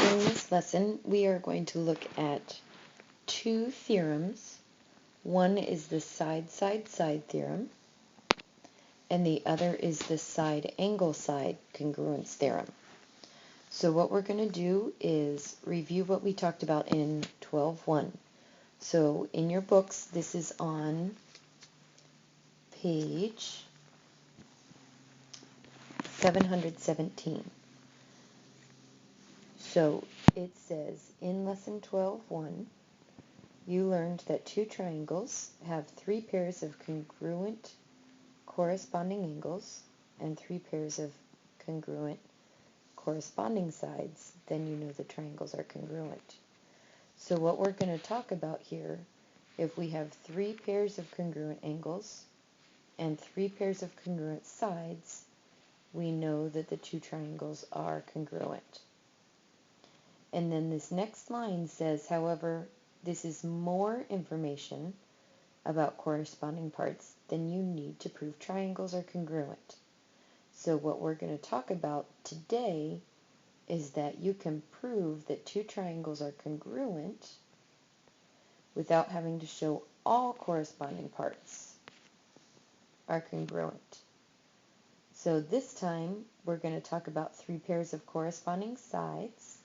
In this lesson, we are going to look at two theorems. One is the side-side-side theorem, and the other is the side-angle-side congruence theorem. So what we're going to do is review what we talked about in 12.1. So in your books, this is on page 717. So it says, in lesson 12.1, you learned that two triangles have three pairs of congruent corresponding angles and three pairs of congruent corresponding sides. Then you know the triangles are congruent. So what we're going to talk about here, if we have three pairs of congruent angles and three pairs of congruent sides, we know that the two triangles are congruent. And then this next line says, however, this is more information about corresponding parts than you need to prove triangles are congruent. So what we're going to talk about today is that you can prove that two triangles are congruent without having to show all corresponding parts are congruent. So this time we're going to talk about three pairs of corresponding sides.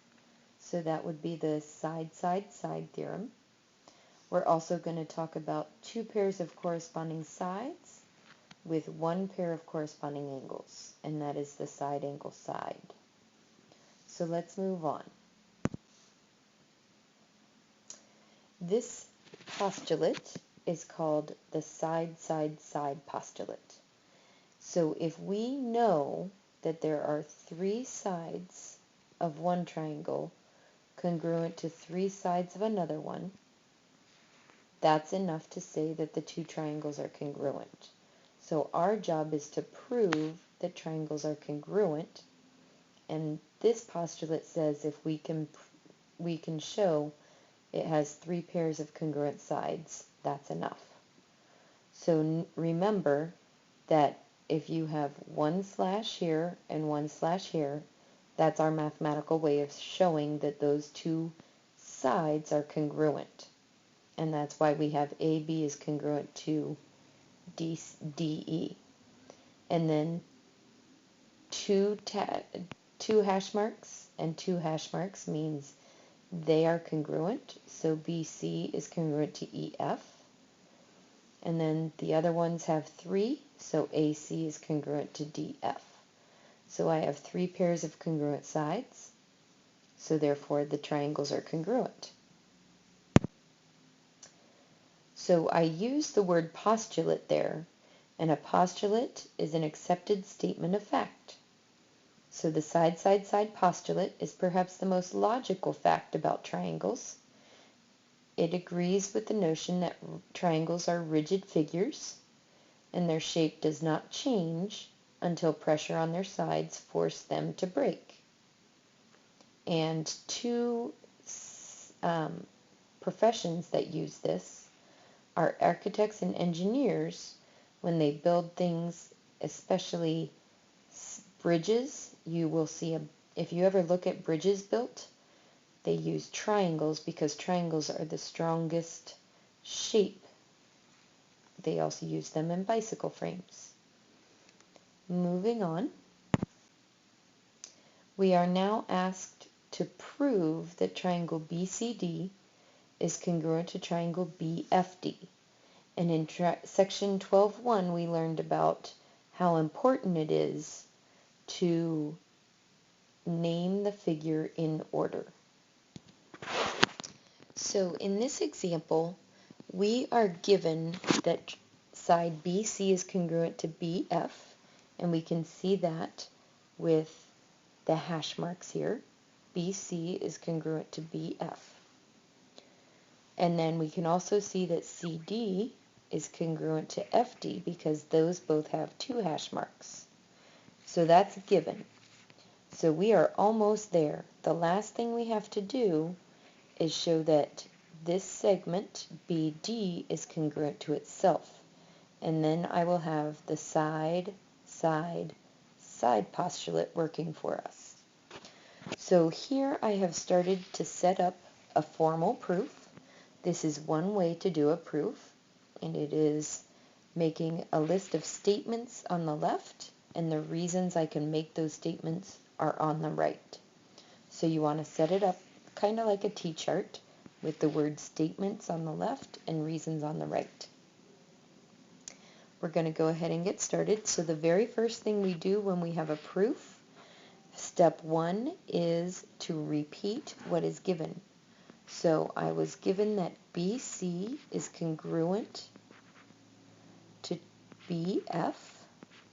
So that would be the side-side-side theorem. We're also going to talk about two pairs of corresponding sides with one pair of corresponding angles, and that is the side-angle-side. So let's move on. This postulate is called the side-side-side postulate. So if we know that there are three sides of one triangle congruent to three sides of another one, that's enough to say that the two triangles are congruent. So our job is to prove that triangles are congruent, and this postulate says if we can show it has three pairs of congruent sides, that's enough. So remember that if you have one slash here and one slash here, that's our mathematical way of showing that those two sides are congruent. And that's why we have AB is congruent to DE. And then two hash marks and two hash marks means they are congruent. So BC is congruent to EF. And then the other ones have three, so AC is congruent to DF. So I have three pairs of congruent sides, so therefore the triangles are congruent. So I use the word postulate there, and a postulate is an accepted statement of fact. So the side-side-side postulate is perhaps the most logical fact about triangles. It agrees with the notion that triangles are rigid figures, and their shape does not change until pressure on their sides force them to break. And two professions that use this are architects and engineers when they build things, especially bridges. You will see, if you ever look at bridges built, they use triangles because triangles are the strongest shape. They also use them in bicycle frames. Moving on, we are now asked to prove that triangle BCD is congruent to triangle BFD. And in section 12.1 we learned about how important it is to name the figure in order. So in this example, we are given that side BC is congruent to BF, and we can see that with the hash marks here. BC is congruent to BF. And then we can also see that CD is congruent to FD because those both have two hash marks. So that's given. So we are almost there. The last thing we have to do is show that this segment BD is congruent to itself. And then I will have the side, side, side postulate working for us. So here I have started to set up a formal proof. This is one way to do a proof, and it is making a list of statements on the left, and the reasons I can make those statements are on the right. So you want to set it up kind of like a T-chart with the word statements on the left and reasons on the right. We're going to go ahead and get started. So the very first thing we do when we have a proof, step 1 is to repeat what is given. So I was given that BC is congruent to BF,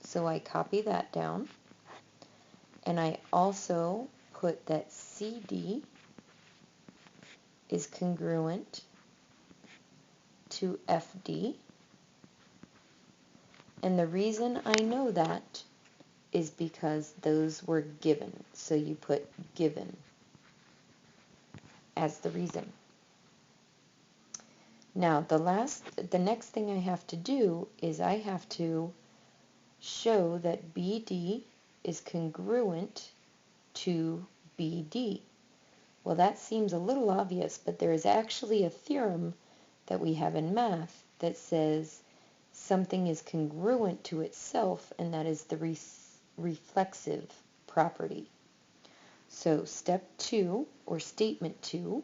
so I copy that down. And I also put that CD is congruent to FD. And the reason I know that is because those were given. So you put given as the reason. Now the next thing I have to do is I have to show that BD is congruent to BD. Well, that seems a little obvious, but there is actually a theorem that we have in math that says something is congruent to itself, and that is the reflexive property. So step 2, or statement 2,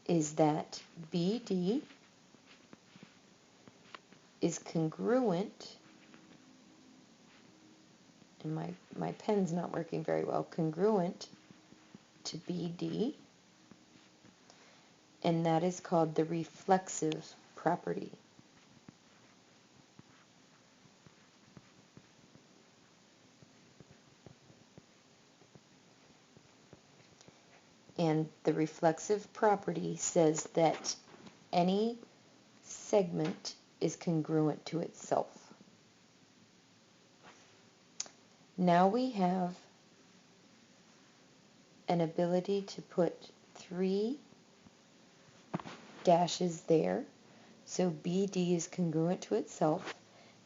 is that BD is congruent, and my pen's not working very well, congruent to BD, and that is called the reflexive property. And the reflexive property says that any segment is congruent to itself. Now we have an ability to put 3 dashes there. So BD is congruent to itself.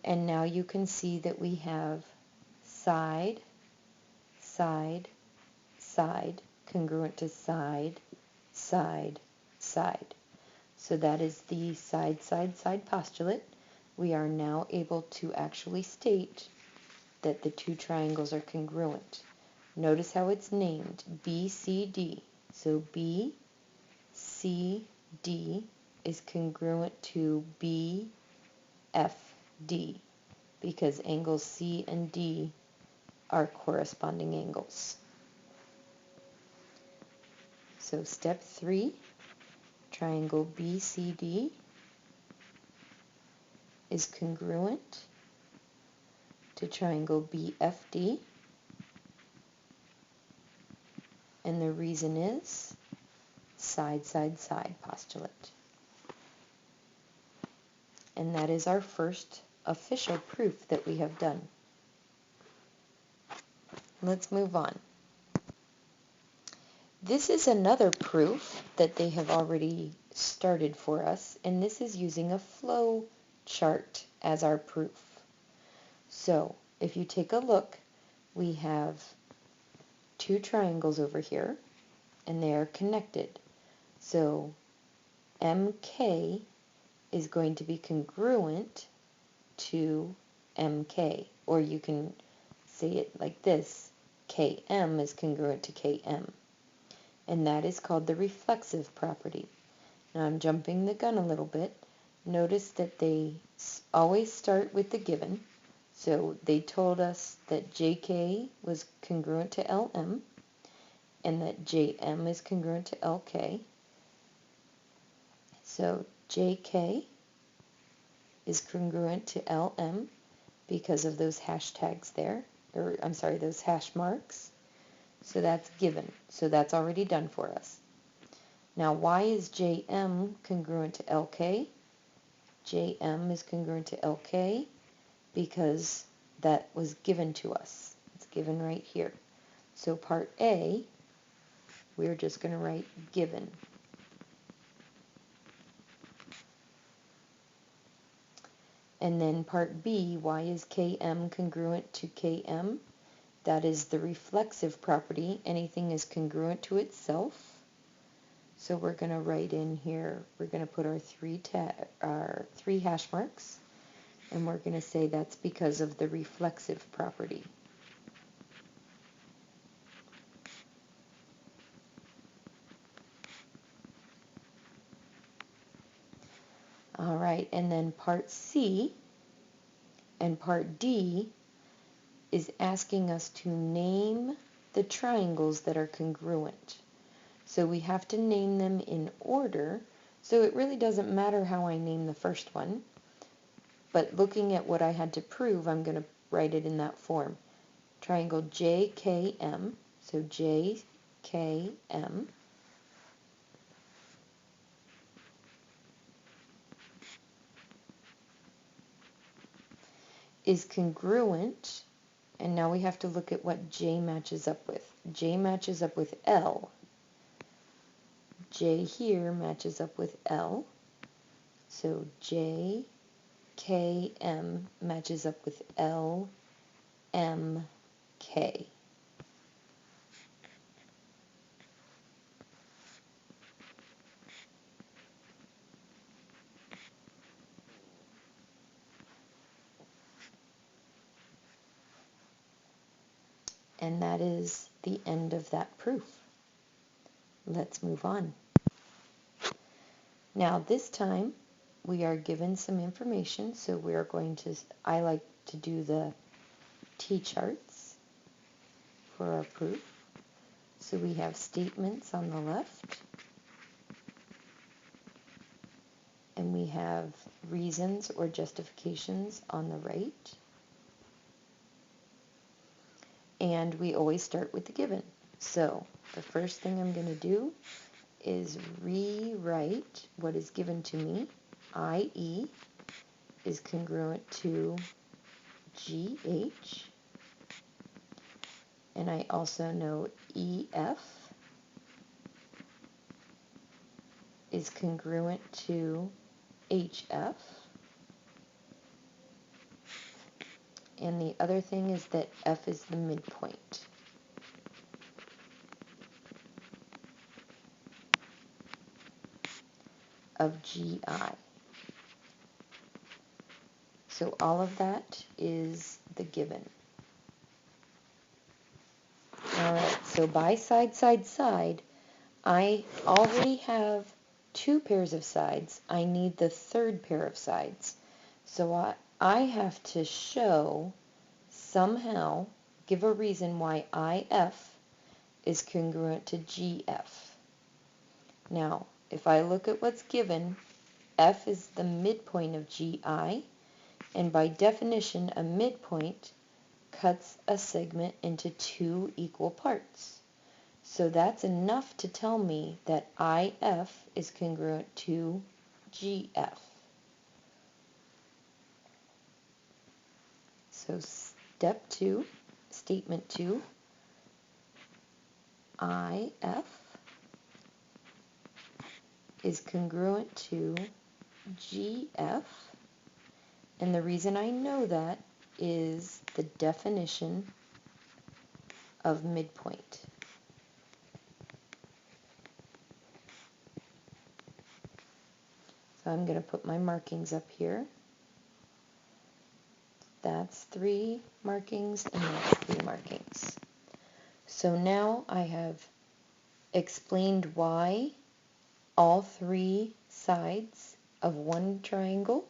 And now you can see that we have side, side, side, congruent to side, side, side. So that is the side, side, side postulate. We are now able to actually state that the two triangles are congruent. Notice how it's named, BCD. So BCD is congruent to BFD because angles C and D are corresponding angles. So step 3, triangle BCD is congruent to triangle BFD, and the reason is side, side, side postulate. And that is our first official proof that we have done. Let's move on. This is another proof that they have already started for us, and this is using a flow chart as our proof. So if you take a look, we have 2 triangles over here, and they are connected. So MK is going to be congruent to MK, or you can say it like this, KM is congruent to KM. And that is called the reflexive property. Now I'm jumping the gun a little bit. Notice that they always start with the given. So they told us that JK was congruent to LM and that JM is congruent to LK. So JK is congruent to LM because of those hashtags there, or I'm sorry, those hash marks. So that's given. So that's already done for us. Now, why is JM congruent to LK? JM is congruent to LK because that was given to us. It's given right here. So part A, we're just going to write given. And then part B, why is KM congruent to KM? That is the reflexive property. Anything is congruent to itself. So we're going to write in here, we're going to put our three hash marks, and we're going to say that's because of the reflexive property. All right, and then part C and part D is asking us to name the triangles that are congruent. So we have to name them in order, so it really doesn't matter how I name the first one, but looking at what I had to prove, I'm going to write it in that form. Triangle JKM, so JKM is congruent, and now we have to look at what J matches up with. J matches up with L. J here matches up with L. So JKM matches up with LMK. And that is the end of that proof. Let's move on. Now this time we are given some information, so we are going to, I like to do the T-charts for our proof. So we have statements on the left, and we have reasons or justifications on the right. And we always start with the given. So the first thing I'm going to do is rewrite what is given to me. IE is congruent to GH. And I also know EF is congruent to HF. And the other thing is that F is the midpoint. Of GI. So all of that is the given. Alright, so by side, I already have two pairs of sides. I need the third pair of sides. So I have to show, somehow, give a reason why IF is congruent to GF. Now, if I look at what's given, F is the midpoint of GI, and by definition, a midpoint cuts a segment into two equal parts. So that's enough to tell me that IF is congruent to GF. So step 2, statement 2, IF is congruent to GF, and the reason I know that is the definition of midpoint. So I'm going to put my markings up here. That's 3 markings, and that's 3 markings. So now I have explained why all 3 sides of one triangle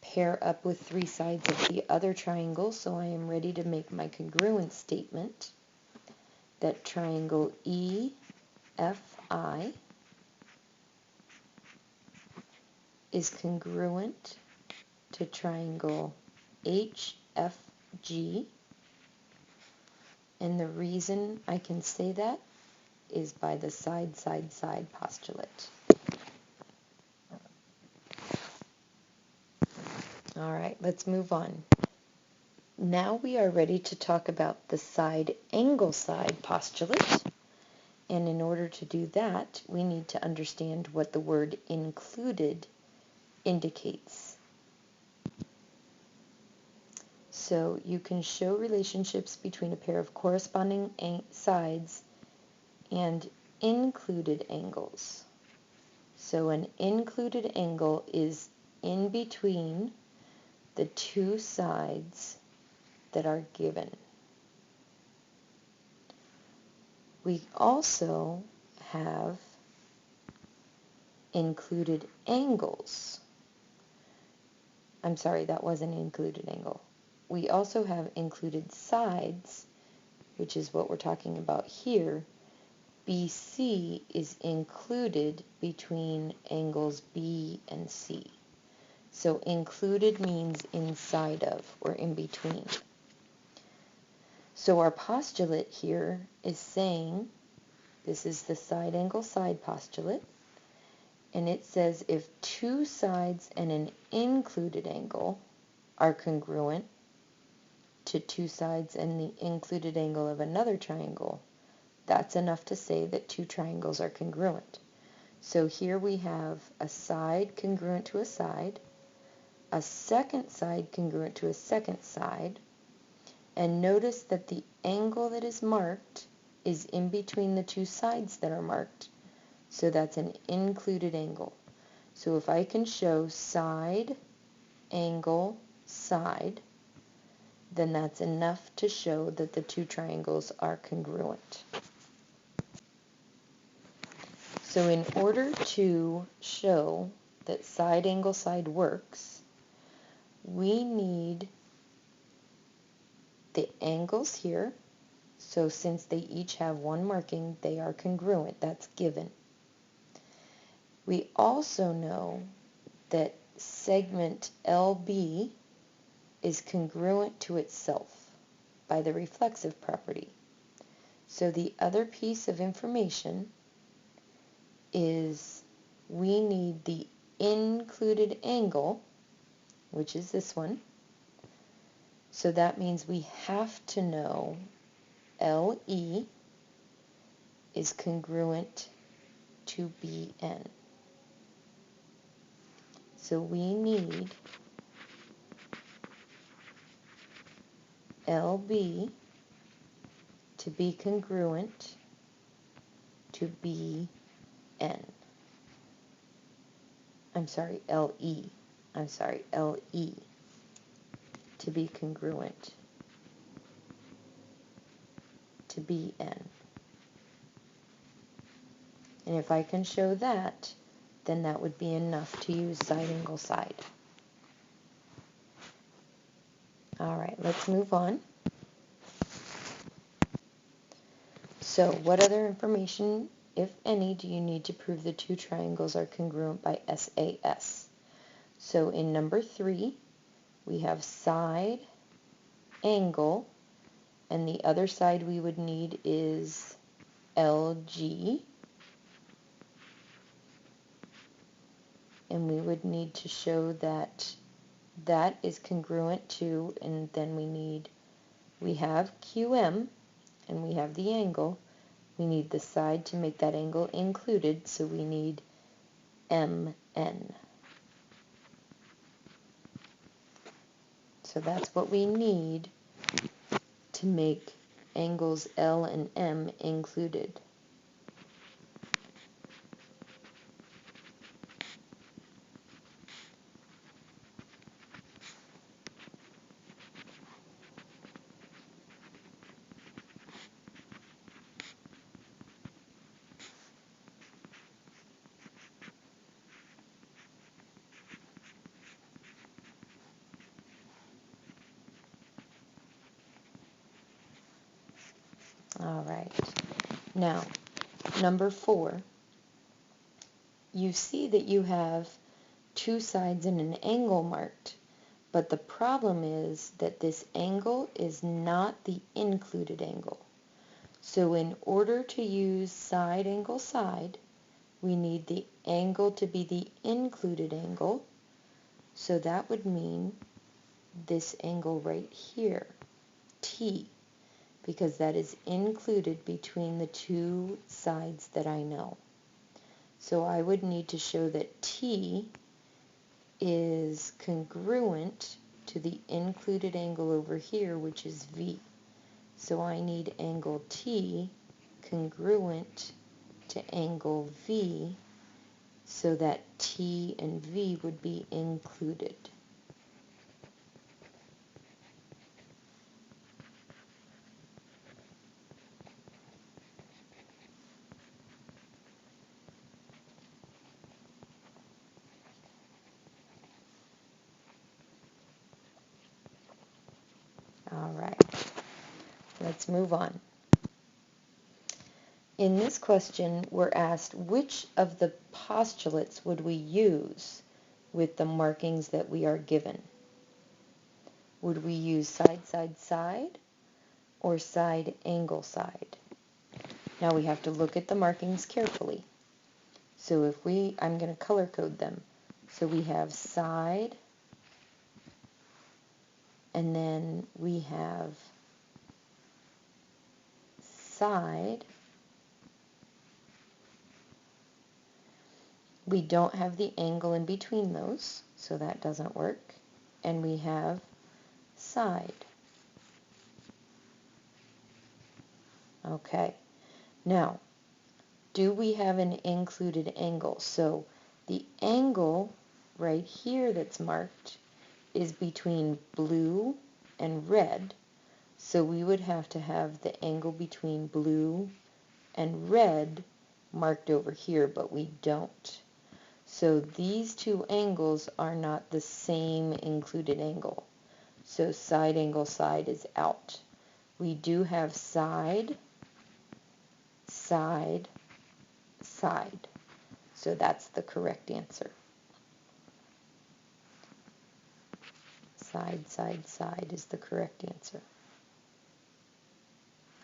pair up with 3 sides of the other triangle, so I am ready to make my congruence statement that triangle EFI is congruent to triangle HFG, and the reason I can say that is by the side postulate. All right, let's move on. Now we are ready to talk about the side angle side postulate, and in order to do that, we need to understand what the word included indicates. So you can show relationships between a pair of corresponding sides and included angles. So an included angle is in between the two sides that are given. We also have included angles. I'm sorry, that was an included angle. We also have included sides, which is what we're talking about here. BC is included between angles B and C. So included means inside of or in between. So our postulate here is saying, this is the side angle side postulate, and it says if two sides and an included angle are congruent to two sides and the included angle of another triangle, that's enough to say that two triangles are congruent. So here we have a side congruent to a second side congruent to a second side, and notice that the angle that is marked is in between the two sides that are marked, so that's an included angle. So if I can show side, angle, side, then that's enough to show that the two triangles are congruent. So in order to show that side angle side works, we need the angles here. So since they each have one marking, they are congruent. That's given. We also know that segment LB is congruent to itself by the reflexive property. So the other piece of information is we need the included angle, which is this one. So that means we have to know LE is congruent to BN. So we need LB to be congruent to BN. I'm sorry, LE. I'm sorry, LE to be congruent to BN. And if I can show that, then that would be enough to use side angle side. All right, let's move on. So what other information, if any, do you need to prove the two triangles are congruent by SAS? So in number 3, we have side, angle, and the other side we would need is LG. And we would need to show that that is congruent to, and then we have QM, and we have the angle. We need the side to make that angle included, so we need MN. So that's what we need to make angles L and M included. All right. Now, number 4, you see that you have two sides and an angle marked, but the problem is that this angle is not the included angle. So in order to use side angle side, we need the angle to be the included angle. So that would mean this angle right here, T, because that is included between the two sides that I know. So I would need to show that T is congruent to the included angle over here, which is V. So I need angle T congruent to angle V so that T and V would be included. All right, let's move on. In this question, we're asked which of the postulates would we use with the markings that we are given? Would we use side, side, side, or side, angle, side? Now we have to look at the markings carefully. So I'm going to color code them. So we have side, and then we have side. We don't have the angle in between those, so that doesn't work. And we have side. Okay. Now, do we have an included angle? So the angle right here that's marked is between blue and red. So we would have to have the angle between blue and red marked over here, but we don't. So these two angles are not the same included angle. So side, angle, side is out. We do have side, side, side. So that's the correct answer. Side, side, side is the correct answer.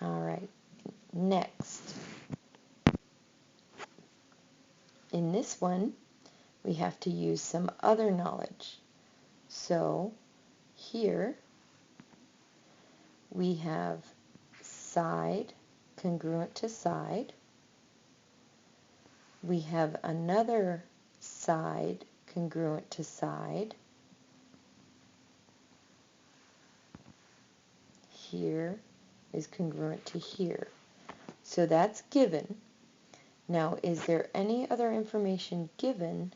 All right, next. In this one, we have to use some other knowledge. So here we have side congruent to side. We have another side congruent to side. Here is congruent to here. So that's given. Now, is there any other information given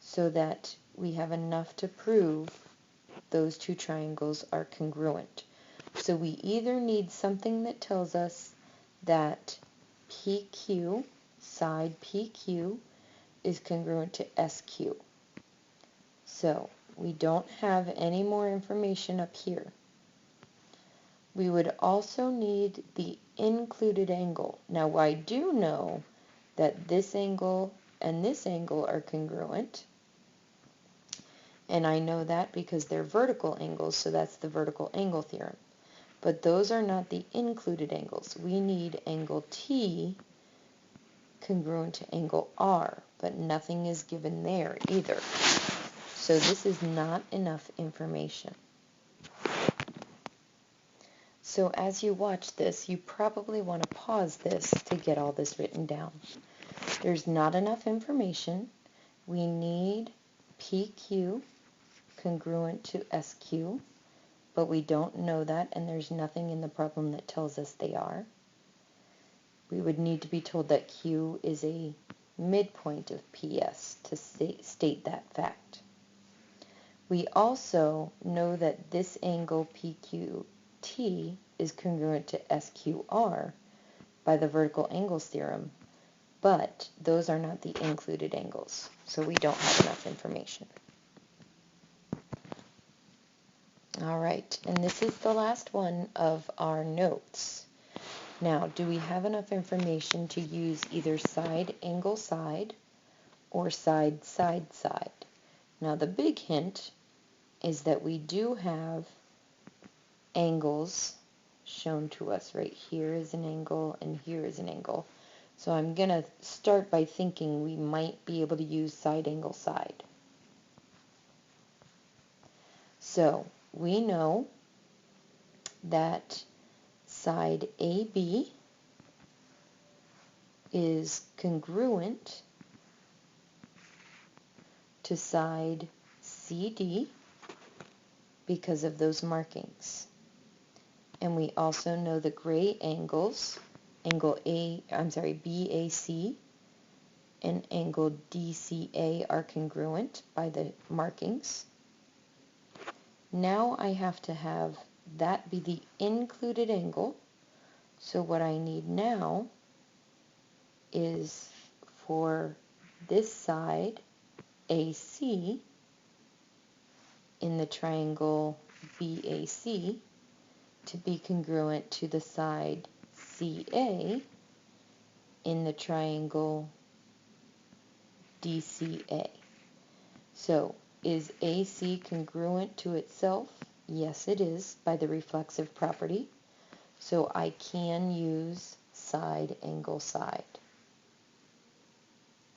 so that we have enough to prove those two triangles are congruent? So we either need something that tells us that PQ, side PQ, is congruent to SQ. So we don't have any more information up here. We would also need the included angle. Now I do know that this angle and this angle are congruent. And I know that because they're vertical angles, so that's the vertical angle theorem. But those are not the included angles. We need angle T congruent to angle R, but nothing is given there either. So this is not enough information. So as you watch this, you probably want to pause this to get all this written down. There's not enough information. We need PQ congruent to SQ, but we don't know that, and there's nothing in the problem that tells us they are. We would need to be told that Q is a midpoint of PS to state that fact. We also know that this angle PQT is congruent to SQR by the vertical angles theorem, but those are not the included angles, so we don't have enough information. All right, and this is the last one of our notes. Now, do we have enough information to use either side, angle, side, or side, side, side? Now, the big hint is that we do have angles shown to us. Right here is an angle, and here is an angle. So I'm going to start by thinking we might be able to use side, angle, side. So we know that side AB is congruent to side CD, because of those markings. And we also know the gray angles, BAC and angle DCA are congruent by the markings. Now I have to have that be the included angle. So what I need now is for this side, AC, in the triangle BAC, to be congruent to the side CA in the triangle DCA. So, is AC congruent to itself? Yes, it is, by the reflexive property. So I can use side angle side.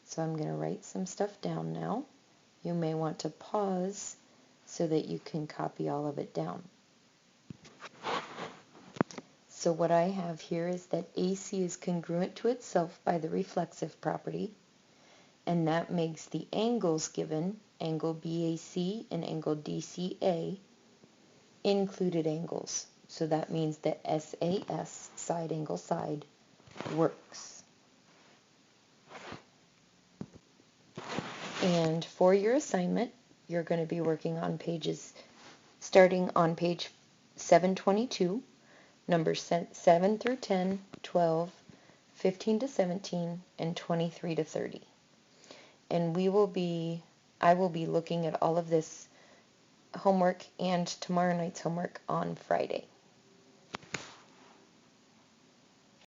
So I'm going to write some stuff down now. You may want to pause so that you can copy all of it down. So what I have here is that AC is congruent to itself by the reflexive property, and that makes the angles given, angle BAC and angle DCA, included angles. So that means that SAS, side angle side, works. And for your assignment, you're going to be working on starting on page 722, numbers 7 through 10, 12, 15 to 17, and 23 to 30. And I will be looking at all of this homework and tomorrow night's homework on Friday.